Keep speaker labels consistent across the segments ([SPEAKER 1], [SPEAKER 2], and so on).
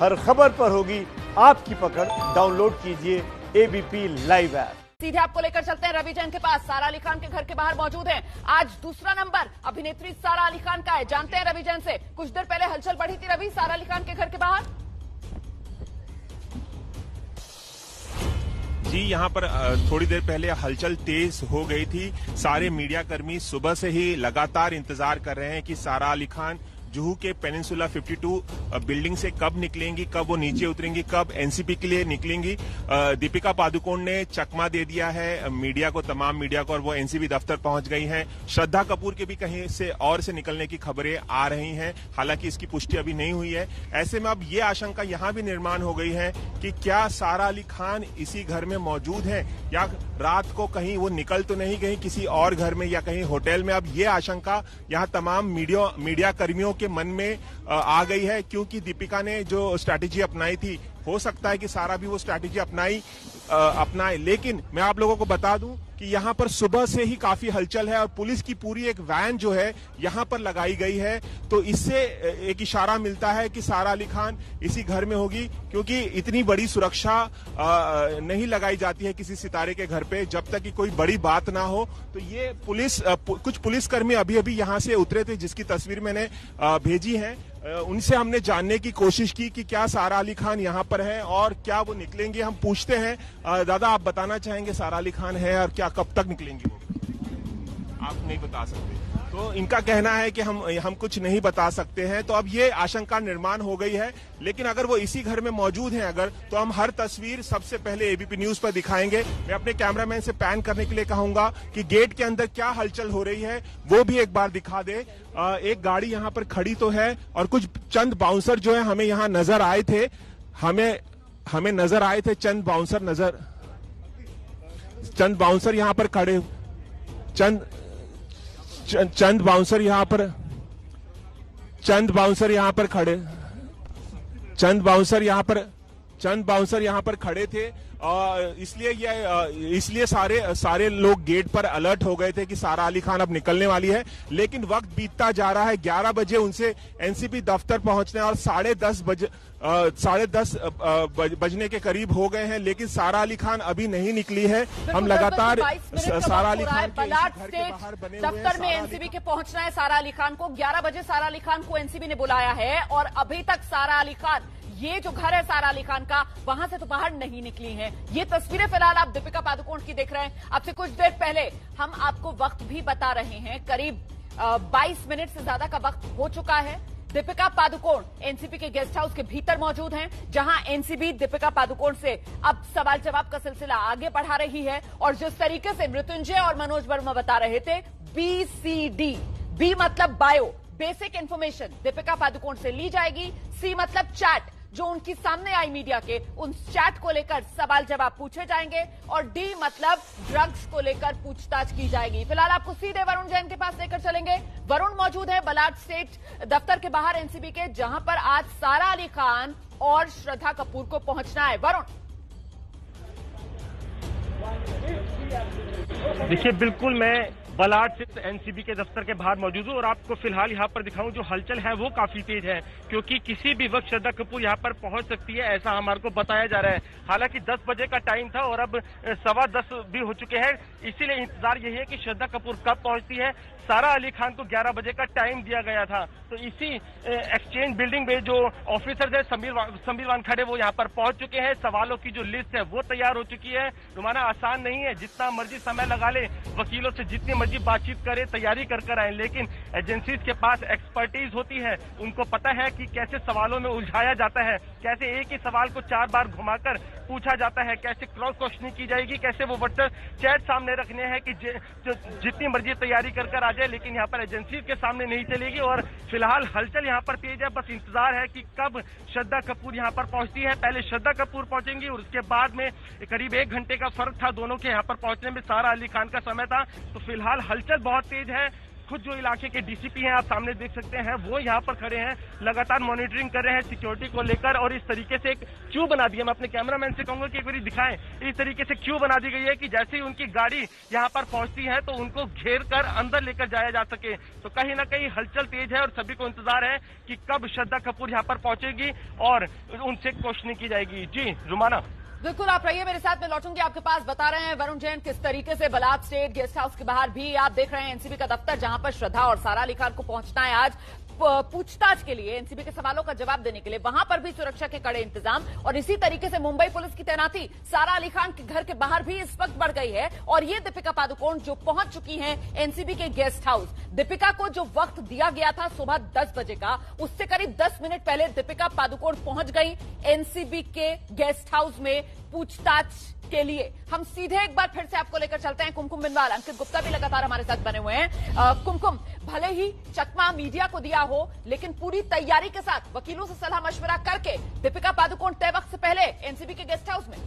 [SPEAKER 1] हर खबर पर होगी आपकी पकड़। डाउनलोड कीजिए एबीपी लाइव ऐप।
[SPEAKER 2] सीधे आपको लेकर चलते हैं रवि जैन के पास। सारा अली खान के घर के बाहर मौजूद हैं। आज दूसरा नंबर अभिनेत्री सारा अली खान का है। जानते हैं रवि जैन से। कुछ देर पहले हलचल बढ़ी थी रवि सारा अली खान के घर के बाहर।
[SPEAKER 3] जी, यहाँ पर थोड़ी देर पहले हलचल तेज हो गई थी। सारे मीडियाकर्मी सुबह से ही लगातार इंतजार कर रहे हैं कि सारा अली खान जुहू के पेनिनसुला 52 बिल्डिंग से कब निकलेंगी, कब वो नीचे उतरेंगी, कब एनसीपी के लिए निकलेंगी। दीपिका पादुकोण ने चकमा दे दिया है मीडिया को, तमाम मीडिया को, और वो एनसीपी दफ्तर पहुंच गई हैं। श्रद्धा कपूर के भी कहीं से और से निकलने की खबरें आ रही हैं, हालांकि इसकी पुष्टि अभी नहीं हुई है। ऐसे में अब ये आशंका यहां भी निर्माण हो गई है कि क्या सारा अली खान इसी घर में मौजूद हैं या रात को कहीं वो निकल तो नहीं गई किसी और घर में या कहीं होटल में। अब ये आशंका यहां तमाम मीडिया कर्मियों के मन में आ गई है, क्योंकि दीपिका ने जो स्ट्रैटेजी अपनाई थी, हो सकता है कि सारा भी वो स्ट्रैटेजी अपनाए। लेकिन मैं आप लोगों को बता दूं कि यहां पर सुबह से ही काफी हलचल है और पुलिस की पूरी एक वैन जो है यहां पर लगाई गई है। तो इससे एक इशारा मिलता है कि सारा अली खान इसी घर में होगी, क्योंकि इतनी बड़ी सुरक्षा नहीं लगाई जाती है किसी सितारे के घर पे जब तक कि कोई बड़ी बात ना हो। तो ये कुछ पुलिसकर्मी अभी अभी यहां से उतरे थे, जिसकी तस्वीर मैंने भेजी है। उनसे हमने जानने की कोशिश की कि क्या सारा अली खान यहाँ पर है और क्या वो निकलेंगे। हम पूछते हैं, दादा आप बताना चाहेंगे सारा अली खान है और क्या कब तक निकलेंगी वो? आप नहीं बता सकते। तो इनका कहना है कि हम कुछ नहीं बता सकते हैं। तो अब ये आशंका निर्माण हो गई है, लेकिन अगर वो इसी घर में मौजूद हैं तो हम हर तस्वीर सबसे पहले एबीपी न्यूज पर दिखाएंगे। मैं अपने कैमरामैन से पैन करने के लिए कहूंगा कि गेट के अंदर क्या हलचल हो रही है वो भी एक बार दिखा दे। एक गाड़ी यहाँ पर खड़ी तो है और कुछ चंद बाउंसर जो है हमें यहाँ नजर आए थे। हमें नजर आए थे चंद बाउंसर यहाँ पर खड़े, चंद बाउंसर यहाँ पर खड़े थे। इसलिए सारे लोग गेट पर अलर्ट हो गए थे कि सारा अली खान अब निकलने वाली है। लेकिन वक्त बीतता जा रहा है। 11 बजे उनसे एनसीपी दफ्तर पहुंचने और 10:30 बजने के करीब हो गए हैं, लेकिन सारा अली खान अभी नहीं निकली है। हम लगातार सारा अली खान के घर के बाहर बने हुए हैं।
[SPEAKER 2] दफ्तर में एनसीबी के पहुंचना है सारा अली खान को। 11 बजे सारा अली खान को एनसीबी ने बुलाया है और अभी तक सारा अली खान, ये जो घर है सारा अली खान का, वहां से तो बाहर नहीं निकली हैं। ये तस्वीरें फिलहाल आप दीपिका पादुकोण की देख रहे हैं। अब से कुछ देर पहले हम आपको वक्त भी बता रहे हैं, करीब 22 मिनट से ज्यादा का वक्त हो चुका है। दीपिका पादुकोण एनसीबी के गेस्ट हाउस के भीतर मौजूद हैं, जहां एनसीबी दीपिका पादुकोण से अब सवाल जवाब का सिलसिला आगे बढ़ा रही है। और जिस तरीके से मृत्युंजय और मनोज वर्मा बता रहे थे, BCD, बी मतलब bio, basic information Deepika Padukone से ली जाएगी। C मतलब चैट, जो उनकी सामने आई मीडिया के, उन चैट को लेकर सवाल जवाब पूछे जाएंगे। और D मतलब ड्रग्स को लेकर पूछताछ की जाएगी। फिलहाल आपको सीधे वरुण जैन के पास लेकर चलेंगे। वरुण मौजूद है बलाट स्टेट दफ्तर के बाहर एनसीबी के, जहां पर आज सारा अली खान और श्रद्धा कपूर को पहुंचना है। वरुण,
[SPEAKER 4] देखिए, बिल्कुल मैं बलाट से एनसीबी के दफ्तर के बाहर मौजूद हूँ और आपको फिलहाल यहाँ पर दिखाऊं जो हलचल है वो काफी तेज है, क्योंकि किसी भी वक्त श्रद्धा कपूर यहाँ पर पहुंच सकती है, ऐसा हमारे को बताया जा रहा है। हालांकि 10 बजे का टाइम था और अब 10:15 भी हो चुके हैं, इसीलिए इंतजार यही है कि श्रद्धा कपूर कब पहुंचती है। सारा अली खान को 11 बजे का टाइम दिया गया था, तो इसी एक्सचेंज बिल्डिंग में जो ऑफिसर है समीर वानखेड़े वो यहाँ पर पहुंच चुके हैं। सवालों की जो लिस्ट है वो तैयार हो चुकी है। रुमाना आसान नहीं है, जितना मर्जी समय लगा ले, वकीलों से जितनी मर्जी बातचीत करे, तैयारी कर आए, लेकिन एजेंसीज के पास एक्सपर्टीज होती है। उनको पता है कि कैसे सवालों में उलझाया जाता है, कैसे एक ही सवाल को 4 बार घुमाकर पूछा जाता है, कैसे क्रॉस क्वेश्चनिंग की जाएगी, कैसे वो व्हाट्सएप चैट सामने रखने हैं कि जितनी मर्जी तैयारी कर आ जाए, लेकिन यहाँ पर एजेंसी के सामने नहीं चलेगी। और फिलहाल हलचल यहाँ पर तेज है, बस इंतजार है कि कब श्रद्धा कपूर यहाँ पर पहुंचती है। पहले श्रद्धा कपूर पहुंचेंगी और उसके बाद में करीब 1 घंटे का फर्क था दोनों के यहाँ पर पहुंचने में, सारा अली खान का समय था। तो फिलहाल हलचल बहुत तेज है। खुद जो इलाके के डीसीपी हैं, आप सामने देख सकते हैं, वो यहाँ पर खड़े हैं, लगातार मॉनिटरिंग कर रहे हैं सिक्योरिटी को लेकर। और इस तरीके से एक क्यू बना दी है, मैं अपने कैमरामैन से कहूंगा कि एक बार दिखाएं, इस तरीके से क्यू बना दी गई है कि जैसे ही उनकी गाड़ी यहाँ पर पहुंचती है तो उनको घेर कर अंदर लेकर जाया जा सके। तो कहीं ना कहीं हलचल तेज है और सभी को इंतजार है कि कब श्रद्धा कपूर यहाँ पर पहुंचेगी और उनसे क्वेश्चनिंग की जाएगी। जी रुमाना।
[SPEAKER 2] बिल्कुल, आप रहिए मेरे साथ, मैं लौटूंगी आपके पास। बता रहे हैं वरुण जैन किस तरीके से बलात स्टेट गेस्ट हाउस के बाहर भी आप देख रहे हैं एनसीबी का दफ्तर, जहां पर श्रद्धा और सारा अली खान को पहुंचना है आज पूछताछ के लिए, एनसीबी के सवालों का जवाब देने के लिए। वहां पर भी सुरक्षा के कड़े इंतजाम और इसी तरीके से मुंबई पुलिस की तैनाती सारा अली खान के घर के बाहर भी इस वक्त बढ़ गई है। और ये दीपिका पादुकोण जो पहुंच चुकी हैं एनसीबी के गेस्ट हाउस। दीपिका को जो वक्त दिया गया था सुबह 10 बजे का, उससे करीब 10 मिनट पहले दीपिका पादुकोण पहुंच गई एनसीबी के गेस्ट हाउस में पूछताछ के लिए। हम सीधे एक बार फिर से आपको लेकर चलते हैं कुमकुम बिनवाल। अंकित गुप्ता भी लगातार हमारे साथ बने हुए हैं। कुमकुम, भले ही चकमा मीडिया को दिया हो, लेकिन पूरी तैयारी के साथ वकीलों से सलाह मशवरा करके दीपिका पादुकोण तय वक्त से पहले एनसीबी के गेस्ट हाउस में।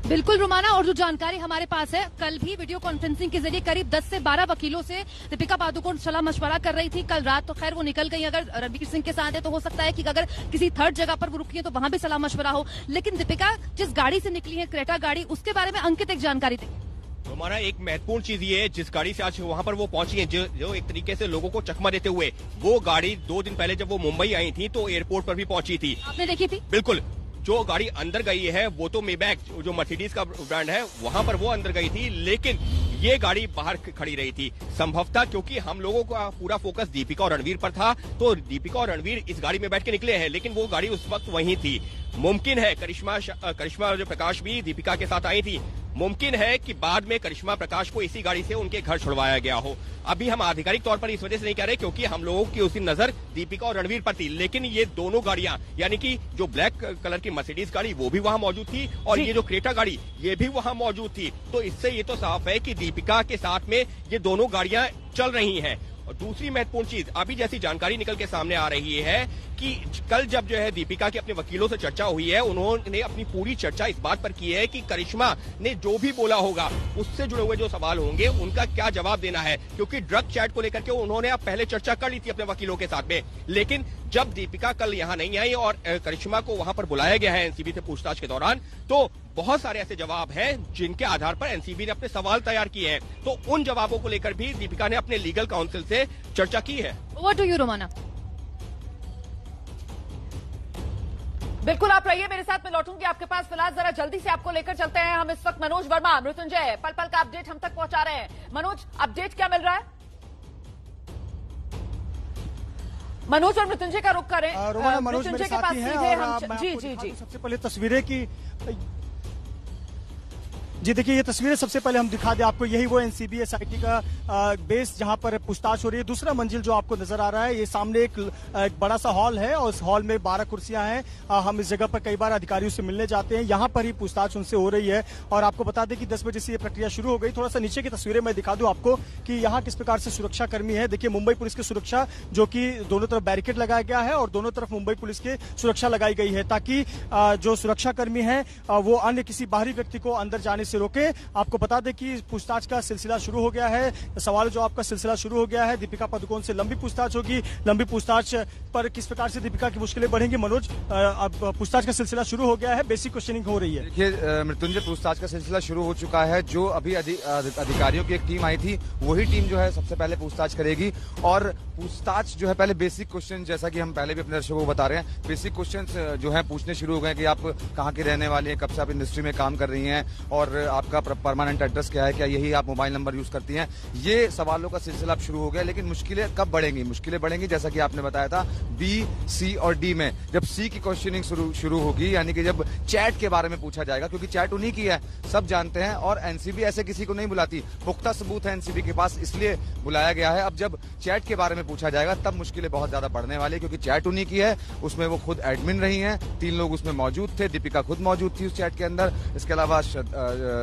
[SPEAKER 5] बिल्कुल रुमाना, और जो जानकारी हमारे पास है, कल भी वीडियो कॉन्फ्रेंसिंग के जरिए करीब 10 से 12 वकीलों से दीपिका पादुकोण सलाह मशवरा कर रही थी। कल रात तो खैर वो निकल गई, अगर रणवीर सिंह के साथ है तो हो सकता है कि अगर किसी थर्ड जगह पर वो रुकी है तो वहां भी सलाह मशवरा हो। लेकिन दीपिका जिस गाड़ी से निकली है, क्रेटा गाड़ी, उसके बारे में अंकित एक जानकारी दी।
[SPEAKER 6] हमारा एक महत्वपूर्ण चीज ये है, जिस गाड़ी से आज वहां पर वो पहुंची है, जो एक तरीके से लोगों को चकमा देते हुए, वो गाड़ी 2 दिन पहले जब वो मुंबई आई थी तो एयरपोर्ट पर भी पहुंची थी।
[SPEAKER 5] आपने देखी थी?
[SPEAKER 6] बिल्कुल। जो गाड़ी अंदर गई है वो तो मेबैक, जो मर्सिडीज का ब्रांड है, वहां पर वो अंदर गई थी, लेकिन ये गाड़ी बाहर खड़ी रही थी। संभवतः क्योंकि हम लोगों का पूरा फोकस दीपिका और रणवीर पर था, तो दीपिका और रणवीर इस गाड़ी में बैठ के निकले हैं, लेकिन वो गाड़ी उस वक्त वहीं थी। मुमकिन है करिश्मा जो प्रकाश भी दीपिका के साथ आई थी, मुमकिन है कि बाद में करिश्मा प्रकाश को इसी गाड़ी से उनके घर छुड़वाया गया हो। अभी हम आधिकारिक तौर पर इस वजह से नहीं कह रहे क्योंकि हम लोगों की उसकी नजर दीपिका और रणवीर पर थी, लेकिन ये दोनों गाड़ियां, यानी कि जो ब्लैक कलर की मर्सिडीज गाड़ी वो भी वहां मौजूद थी और ये जो क्रेटा गाड़ी ये भी वहां मौजूद थी। तो इससे ये तो साफ है कि दीपिका के साथ में ये दोनों गाड़ियां चल रही हैं। और दूसरी महत्वपूर्ण चीज, अभी जैसी जानकारी निकल के सामने आ रही है कि कल जब जो है दीपिका के अपने वकीलों से चर्चा हुई है, उन्होंने अपनी पूरी चर्चा इस बात पर की है कि करिश्मा ने जो भी बोला होगा उससे जुड़े हुए जो सवाल होंगे उनका क्या जवाब देना है, क्योंकि ड्रग चैट को लेकर के उन्होंने अब पहले चर्चा कर ली थी अपने वकीलों के साथ में। लेकिन जब दीपिका कल यहाँ नहीं आई और करिश्मा को वहां पर बुलाया गया है एनसीबी से पूछताछ के दौरान, तो बहुत सारे ऐसे जवाब हैं जिनके आधार पर एनसीबी ने अपने सवाल तैयार किए हैं। तो उन जवाबों को लेकर भी दीपिका ने अपने लीगल काउंसिल से चर्चा की है।
[SPEAKER 5] What do you Romana?
[SPEAKER 2] बिल्कुल, आप रहिए मेरे साथ, मैं लौटूंगी आपके पास। फिलहाल जरा जल्दी से आपको लेकर चलते हैं। हम इस वक्त मनोज वर्मा, मृत्युंजय पल पल का अपडेट हम तक पहुंचा रहे हैं। मनोज, अपडेट क्या मिल रहा है? मनोज और मृत्युंजय का रुख करें।
[SPEAKER 1] मनोज मेरे साथ ही हैं और मैं आपको सबसे पहले तस्वीरें की। जी देखिए, ये तस्वीरें सबसे पहले हम दिखा दें आपको, यही वो एनसीबी एसआईटी का बेस जहां पर पूछताछ हो रही है। दूसरा मंजिल जो आपको नजर आ रहा है, ये सामने एक बड़ा सा हॉल है और उस हॉल में 12 कुर्सियां हैं। हम इस जगह पर कई बार अधिकारियों से मिलने जाते हैं, यहाँ पर ही पूछताछ उनसे हो रही है। और आपको बता दें कि 10 बजे से ये प्रक्रिया शुरू हो गई। थोड़ा सा नीचे की तस्वीरें मैं दिखा दूं आपको कि यहाँ किस प्रकार से सुरक्षा कर्मी है। देखिए, मुंबई पुलिस की सुरक्षा, जो कि दोनों तरफ बैरिकेड लगाया गया है और दोनों तरफ मुंबई पुलिस की सुरक्षा लगाई गई है, ताकि जो सुरक्षा कर्मी है वो अन्य किसी बाहरी व्यक्ति को अंदर जाने से रोके। आपको बता दें कि पूछताछ का सिलसिला शुरू हो गया है, सवाल जो आपका सिलसिला शुरू हो गया है। दीपिका पादुकोण से लंबी पूछताछ होगी। लंबी पूछताछ पर किस प्रकार से दीपिका की मुश्किलें बढ़ेंगी, मनोज, अब पूछताछ का सिलसिला शुरू हो गया है, बेसिक क्वेश्चनिंग हो रही है।
[SPEAKER 7] देखिए मृत्युंजय, पूछताछ का सिलसिला शुरू हो चुका है। जो अभी अधिकारियों की एक टीम आई थी, वही टीम जो है सबसे पहले पूछताछ करेगी। और पूछताछ जो है पहले बेसिक क्वेश्चन, जैसा कि हम पहले भी अपने दर्शकों को बता रहे हैं, बेसिक क्वेश्चन जो है पूछने शुरू हो गए कि आप कहाँ के रहने वाले हैं, कब से आप इंडस्ट्री में काम कर रही हैं और आपका परमानेंट एड्रेस क्या है, क्या यही आप मोबाइल नंबर यूज करती हैं। ये सवालों का सिलसिला अब शुरू हो गया। लेकिन मुश्किलें कब बढ़ेंगी? मुश्किलें बढ़ेंगी जैसा कि आपने बताया था बी, सी और डी में। जब सी की क्वेश्चनिंग शुरू होगी, यानी कि जब चैट के बारे में पूछा जाएगा, क्योंकि चैट उन्हीं की है, सब जानते हैं। और एनसीबी ऐसे किसी को नहीं बुलाती, पुख्ता सबूत है एनसीबी के पास, इसलिए बुलाया गया है। अब जब चैट के बारे में पूछा जाएगा तब मुश्किलें बहुत ज्यादा बढ़ने वाली, क्योंकि चैट उन्हीं की है, उसमें वो खुद एडमिन रही हैं। 3 लोग उसमें मौजूद थे, दीपिका खुद मौजूद थी उस चैट के अंदर, इसके अलावा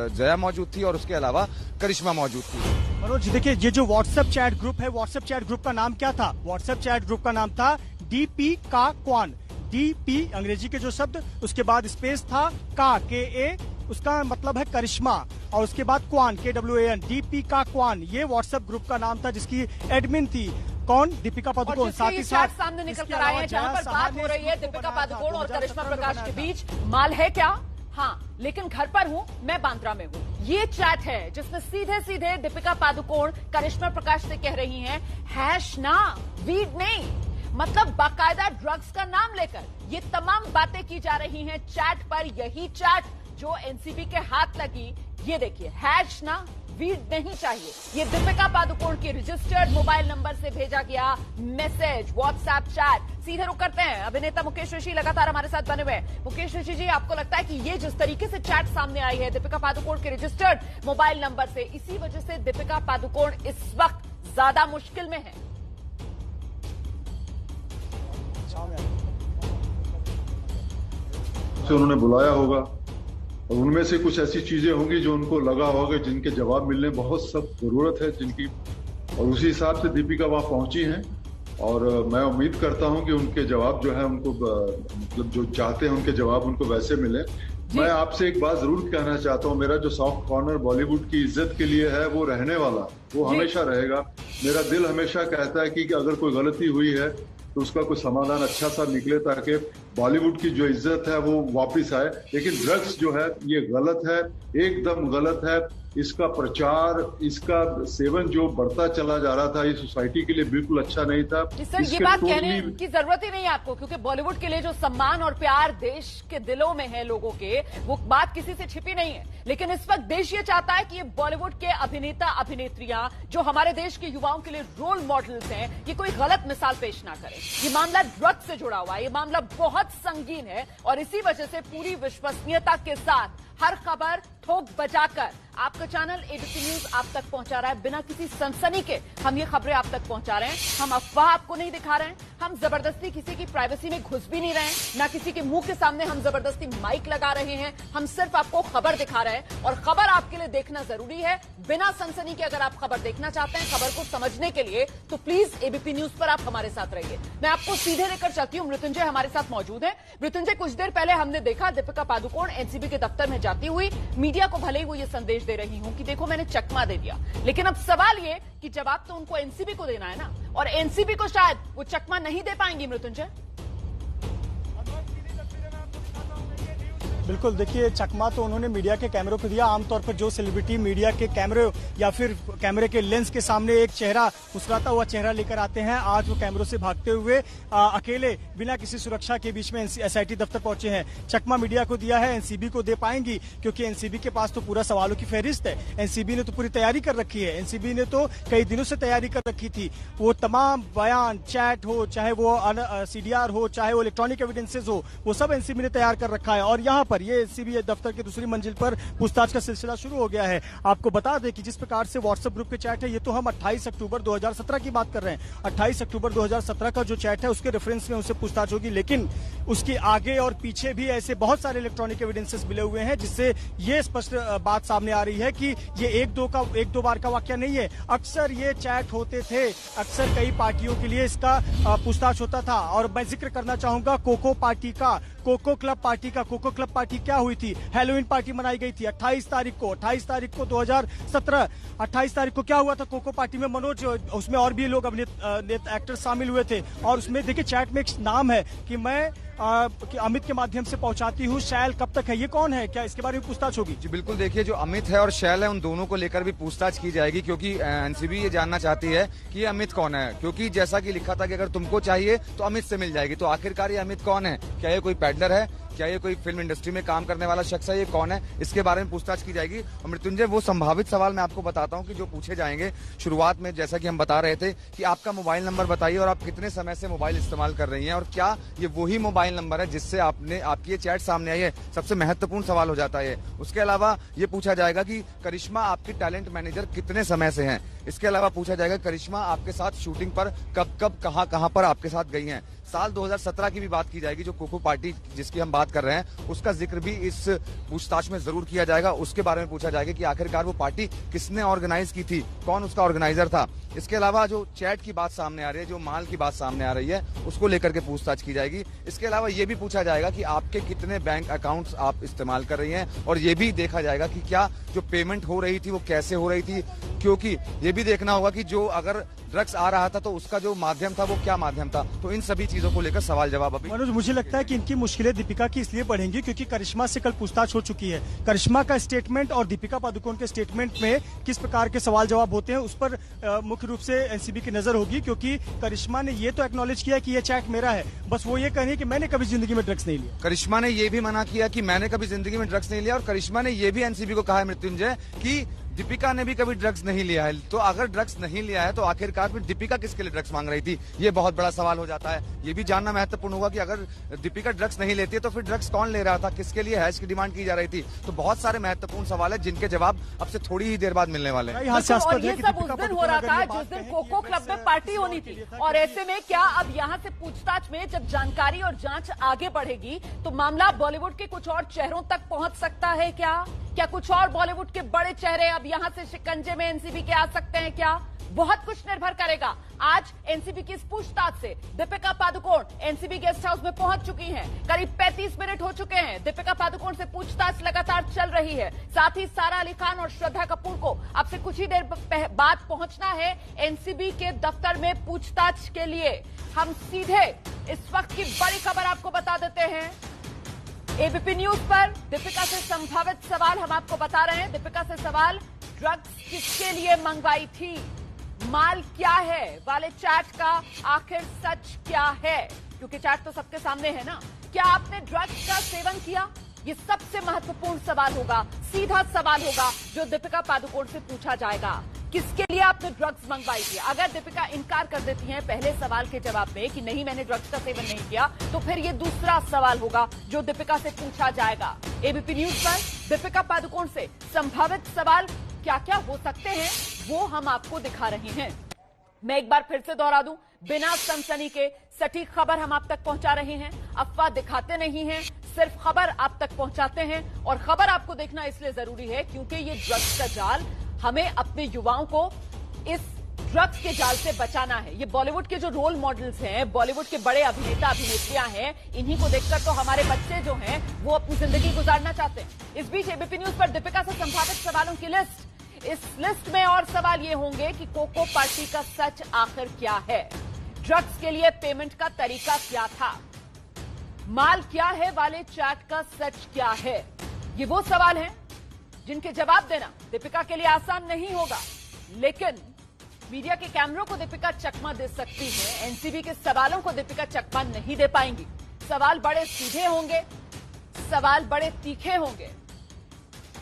[SPEAKER 7] जया मौजूद थी और उसके अलावा करिश्मा मौजूद थी।
[SPEAKER 1] मनोज देखिए, ये जो व्हाट्सएप चैट ग्रुप है, व्हाट्सएप चैट ग्रुप का नाम क्या था? व्हाट्सएप चैट ग्रुप का नाम था डीपी का क्वान। डीपी अंग्रेजी के जो शब्द, उसके बाद स्पेस था का, के ए, उसका मतलब है करिश्मा। और उसके बाद क्वान, KWAN, दीपिका क्वान, ये व्हाट्सएप ग्रुप का नाम था जिसकी एडमिन थी। कौन? दीपिका पादुकोण। साथ ही साथ
[SPEAKER 2] सामने निकल कर आए हैं जहां पर बात हो रही है दीपिका पादुकोण और करिश्मा प्रकाश के बीच। माल है क्या? हाँ, लेकिन घर पर हूं मैं, बांद्रा में हूं। ये चैट है जिसमें सीधे सीधे दीपिका पादुकोण करिश्मा प्रकाश से कह रही हैं, हैश ना, वीड नहीं, मतलब बाकायदा ड्रग्स का नाम लेकर ये तमाम बातें की जा रही हैं चैट पर। यही चैट जो एनसीबी के हाथ लगी, ये देखिए, हैश ना, वीड नहीं चाहिए। ये दीपिका पादुकोण के रजिस्टर्ड मोबाइल नंबर से भेजा गया मैसेज, व्हाट्सएप चैट। सीधे रुक करते हैं, अभिनेता मुकेश ऋषि लगातार हमारे साथ बने हुए हैं। मुकेश ऋषि जी, आपको लगता है कि ये जिस तरीके से चैट सामने आई है दीपिका पादुकोण के रजिस्टर्ड मोबाइल नंबर से, इसी वजह से दीपिका पादुकोण इस वक्त ज्यादा मुश्किल में है?
[SPEAKER 8] उन्होंने बुलाया होगा और उनमें से कुछ ऐसी चीजें होंगी जो उनको लगा होगा जिनके जवाब मिलने बहुत सख्त जरूरत है जिनकी, और उसी हिसाब से दीपिका वहां पहुंची हैं। और मैं उम्मीद करता हूं कि उनके जवाब जो है उनको मतलब जो चाहते हैं उनके जवाब उनको वैसे मिले। मैं आपसे एक बात जरूर कहना चाहता हूं, मेरा जो सॉफ्ट कॉर्नर बॉलीवुड की इज्जत के लिए है वो रहने वाला, वो हमेशा रहेगा। मेरा दिल हमेशा कहता है कि अगर कोई गलती हुई है तो उसका कोई समाधान अच्छा सा निकले ताकि बॉलीवुड की जो इज्जत है वो वापस आए। लेकिन ड्रग्स जो है ये गलत है, एकदम गलत है। इसका प्रचार, इसका सेवन जो बढ़ता चला जा रहा था, ये सोसाइटी के लिए बिल्कुल अच्छा नहीं था।
[SPEAKER 2] सर, ये बात कहने की जरूरत ही नहीं है आपको, क्योंकि बॉलीवुड के लिए जो सम्मान और प्यार देश के दिलों में है लोगों के, वो बात किसी से छिपी नहीं है। लेकिन इस वक्त देश ये चाहता है कि ये बॉलीवुड के अभिनेता अभिनेत्रियां जो हमारे देश के युवाओं के लिए रोल मॉडल्स हैं, ये कोई गलत मिसाल पेश ना करें। ये मामला ड्रग्स से जुड़ा हुआ है, ये मामला बहुत संगीन है, और इसी वजह से पूरी विश्वसनीयता के साथ हर खबर ठोक बजाकर आपका चैनल एबीपी न्यूज आप तक पहुंचा रहा है। बिना किसी सनसनी के हम ये खबरें आप तक पहुंचा रहे हैं। हम अफवाह आपको नहीं दिखा रहे हैं, हम जबरदस्ती किसी की प्राइवेसी में घुस भी नहीं रहे हैं, ना किसी के मुंह के सामने हम जबरदस्ती माइक लगा रहे हैं। हम सिर्फ आपको खबर दिखा रहे हैं, और खबर आपके लिए देखना जरूरी है। बिना सनसनी के अगर आप खबर देखना चाहते हैं, खबर को समझने के लिए, तो प्लीज एबीपी न्यूज पर आप हमारे साथ रहिए। मैं आपको सीधे लेकर चलती हूँ, मृत्युंजय हमारे साथ मौजूद है। मृत्युंजय, कुछ देर पहले हमने देखा दीपिका पादुकोण एनसीबी के दफ्तर में जाती हुई मीडिया को भले ही वो ये संदेश दे रही हूं कि देखो मैंने चकमा दे दिया, लेकिन अब सवाल ये कि जवाब तो उनको एनसीबी को देना है ना, और एनसीबी को शायद वो चकमा नहीं दे पाएंगी। मृत्युंजय,
[SPEAKER 1] बिल्कुल, देखिए, चकमा तो उन्होंने मीडिया के कैमरों को दिया। आमतौर पर जो सेलिब्रिटी मीडिया के कैमरे या फिर कैमरे के लेंस के सामने एक चेहरा, मुस्कुराता हुआ चेहरा लेकर आते हैं, आज वो कैमरों से भागते हुए अकेले बिना किसी सुरक्षा के बीच में एसआईटी दफ्तर पहुंचे हैं। चकमा मीडिया को दिया है, एनसीबी को दे पाएंगी, क्योंकि एनसीबी के पास तो पूरा सवालों की फहरिस्त है। एनसीबी ने तो पूरी तैयारी कर रखी है, एनसीबी ने तो कई दिनों से तैयारी कर रखी थी। वो तमाम बयान, चैट हो, चाहे वो सीडीआर हो, चाहे वो इलेक्ट्रॉनिक एविडेंसेज हो, वो सब एनसीबी ने तैयार कर रखा है। और यहाँ पर ये एनसीबी दफ्तर की दूसरी मंजिल पर पूछताछ का सिलसिला शुरू हो गया है। आपको बता दें कि जिस प्रकार से व्हाट्सएप ग्रुप के चैट है, ये तो हम 28 अक्टूबर 2017 की बात कर रहे हैं। 28 अक्टूबर 2017 का जो चैट है उसके रेफरेंस में उनसे पूछताछ होगी, लेकिन उसके आगे और पीछे भी ऐसे बहुत सारे इलेक्ट्रॉनिक एविडेंसेस मिले हुए हैं, जिससे ये स्पष्ट बात सामने आ रही है कि ये एक दो बार का वाकया नहीं है। अक्सर ये चैट होते थे, अक्सर कई पार्टियों के लिए इसका पूछताछ होता था। और मैं जिक्र करना चाहूंगा कोको पार्टी का, कोको क्लब पार्टी का। कोको क्लब पार्टी क्या हुई थी? हैलोवीन पार्टी मनाई गई थी 28 तारीख को 2017। 28 तारीख को क्या हुआ था कोको पार्टी में? मनोज, उसमें और भी लोग एक्टर शामिल हुए थे, और उसमें देखिए चैट में एक नाम है कि मैं कि अमित के माध्यम से पहुंचाती हूँ। शैल कब तक है? ये कौन है? क्या इसके बारे में पूछताछ होगी?
[SPEAKER 7] जी बिल्कुल, देखिए, जो अमित है और शैल है, उन दोनों को लेकर भी पूछताछ की जाएगी, क्योंकि एनसीबी ये जानना चाहती है कि ये अमित कौन है। क्योंकि जैसा कि लिखा था कि अगर तुमको चाहिए तो अमित से मिल जाएगी, तो आखिरकार ये अमित कौन है? क्या ये कोई पैडलर है? क्या ये कोई फिल्म इंडस्ट्री में काम करने वाला शख्स है? ये कौन है? इसके बारे में पूछताछ की जाएगी। और मृत्युंजय, वो संभावित सवाल मैं आपको बताता हूं कि जो पूछे जाएंगे शुरुआत में, जैसा कि हम बता रहे थे कि आपका मोबाइल नंबर बताइए और आप कितने समय से मोबाइल इस्तेमाल कर रही हैं, और क्या ये वही मोबाइल नंबर है जिससे आपकी ये चैट सामने आई है? सबसे महत्वपूर्ण सवाल हो जाता है। उसके अलावा ये पूछा जाएगा कि करिश्मा आपकी टैलेंट मैनेजर कितने समय से हैं। इसके अलावा पूछा जाएगा करिश्मा आपके साथ शूटिंग पर कब कहां पर आपके साथ गई हैं। साल 2017 की भी बात की जाएगी। जो कोको पार्टी जिसकी हम बात कर रहे हैं उसका जिक्र भी इस पूछताछ में जरूर किया जाएगा। उसके बारे में पूछा जाएगा कि आखिरकार वो पार्टी किसने ऑर्गेनाइज की थी, कौन उसका ऑर्गेनाइजर था। इसके अलावा जो चैट की बात सामने आ रही है, जो माल की बात सामने आ रही है, उसको लेकर के पूछताछ की जाएगी। इसके अलावा ये भी पूछा जाएगा कि आपके कितने बैंक अकाउंट्स आप इस्तेमाल कर रही हैं, और ये भी देखा जाएगा कि क्या जो पेमेंट हो रही थी वो कैसे हो रही थी, क्योंकि ये भी देखना होगा कि जो अगर ड्रग्स आ रहा था तो उसका जो माध्यम था वो क्या माध्यम था। तो इन सभी चीजों को लेकर सवाल जवाब अभी।
[SPEAKER 1] मनोज, मुझे लगता है कि इनकी मुश्किलें दीपिका की इसलिए बढ़ेंगी क्योंकि करिश्मा से कल पूछताछ हो चुकी है। करिश्मा का स्टेटमेंट और दीपिका पादुकोण के स्टेटमेंट में किस प्रकार के सवाल जवाब होते हैं उस पर मुख्य रूप से एनसीबी की नजर होगी, क्योंकि करिश्मा ने ये तो एक्नॉलेज किया कि ये चैट मेरा है, बस वो ये कह रही है कि मैंने कभी जिंदगी में ड्रग्स नहीं लिया।
[SPEAKER 7] करिश्मा ने ये भी मना किया कि मैंने कभी जिंदगी में ड्रग्स नहीं लिया, और करिश्मा ने ये भी एनसीबी को कहा है मृत्युंजय कि दीपिका ने भी कभी ड्रग्स नहीं लिया है। तो अगर ड्रग्स नहीं लिया है तो आखिरकार फिर दीपिका किसके लिए ड्रग्स मांग रही थी, ये बहुत बड़ा सवाल हो जाता है। ये भी जानना महत्वपूर्ण होगा कि अगर दीपिका ड्रग्स नहीं लेती है तो फिर ड्रग्स कौन ले रहा था, किसके लिए हैश की डिमांड की जा रही थी। तो बहुत सारे महत्वपूर्ण सवाल है जिनके जवाब अब से थोड़ी ही देर बाद मिलने वाले हैं।
[SPEAKER 2] और ये सब उस दिन हो रहा था जिस दिन कोको क्लब में पार्टी होनी थी, और ऐसे में क्या अब यहाँ से पूछताछ में जब जानकारी और जांच आगे बढ़ेगी तो मामला बॉलीवुड के कुछ और चेहरों तक पहुंच सकता है क्या कुछ और बॉलीवुड के बड़े चेहरे अब यहां से शिकंजे में एनसीबी के आ सकते हैं क्या? बहुत कुछ निर्भर करेगा। आज एनसीबी की इस पूछताछ से Deepika Padukone NCB guest house में पहुंच चुकी हैं। करीब 35 मिनट हो चुके हैं। दीपिका पादुकोण से पूछताछ लगातार चल रही है। साथ ही सारा अली खान और श्रद्धा कपूर को अब से कुछ ही देर बाद पहुंचना है एनसीबी के दफ्तर में पूछताछ के लिए। हम सीधे इस वक्त की बड़ी खबर आपको बता देते हैं। एबीपी न्यूज पर दीपिका से संभावित सवाल हम आपको बता रहे हैं। दीपिका से सवाल, ड्रग्स किसके लिए मंगवाई थी, माल क्या है वाले चैट का आखिर सच क्या है, क्योंकि चैट तो सबके सामने है ना। क्या आपने ड्रग्स का सेवन किया, ये सबसे महत्वपूर्ण सवाल होगा, सीधा सवाल होगा जो दीपिका पादुकोण से पूछा जाएगा। किसके लिए आपने ड्रग्स मंगवाई थी? अगर दीपिका इनकार कर देती हैं पहले सवाल के जवाब में कि नहीं मैंने ड्रग्स का सेवन नहीं किया, तो फिर ये दूसरा सवाल होगा जो दीपिका से पूछा जाएगा। एबीपी न्यूज पर दीपिका पादुकोण से संभावित सवाल क्या क्या हो सकते हैं वो हम आपको दिखा रहे हैं। मैं एक बार फिर से दोहरा दूं, बिना सनसनी के सटीक खबर हम आप तक पहुंचा रहे हैं। अफवाह दिखाते नहीं हैं, सिर्फ खबर आप तक पहुंचाते हैं। और खबर आपको देखना इसलिए जरूरी है क्योंकि ये ड्रग्स का जाल, हमें अपने युवाओं को इस ड्रग्स के जाल से बचाना है। ये बॉलीवुड के जो रोल मॉडल्स हैं, बॉलीवुड के बड़े अभिनेता अभिनेत्रियां हैं, इन्हीं को देखकर तो हमारे बच्चे जो हैं वो अपनी जिंदगी गुजारना चाहते हैं। इस बीच एबीपी न्यूज पर दीपिका से संभावित सवालों की लिस्ट, इस लिस्ट में और सवाल ये होंगे कि कोको पार्टी का सच आखिर क्या है, ड्रग्स के लिए पेमेंट का तरीका क्या था, माल क्या है वाले चैट का सच क्या है। ये वो सवाल हैं जिनके जवाब देना दीपिका के लिए आसान नहीं होगा, लेकिन मीडिया के कैमरों को दीपिका चकमा दे सकती है, एनसीबी के सवालों को दीपिका चकमा नहीं दे पाएंगी। सवाल बड़े सीधे होंगे, सवाल बड़े तीखे होंगे।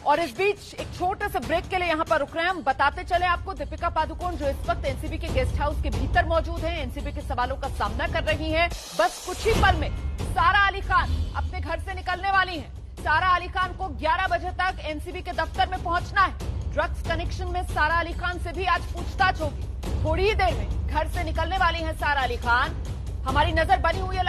[SPEAKER 2] और इस बीच एक छोटे से ब्रेक के लिए यहां पर रुक रहे हैं। हम बताते चले आपको, दीपिका पादुकोण जो इस वक्त एनसीबी के गेस्ट हाउस के भीतर मौजूद हैं, एनसीबी के सवालों का सामना कर रही हैं। बस कुछ ही पल में सारा अली खान अपने घर से निकलने वाली हैं। सारा अली खान को 11 बजे तक एनसीबी के दफ्तर में पहुंचना है। ड्रग्स कनेक्शन में सारा अली खान से भी आज पूछताछ होगी। थोड़ी ही देर में घर से निकलने वाली हैं सारा अली खान। हमारी नजर बनी हुई है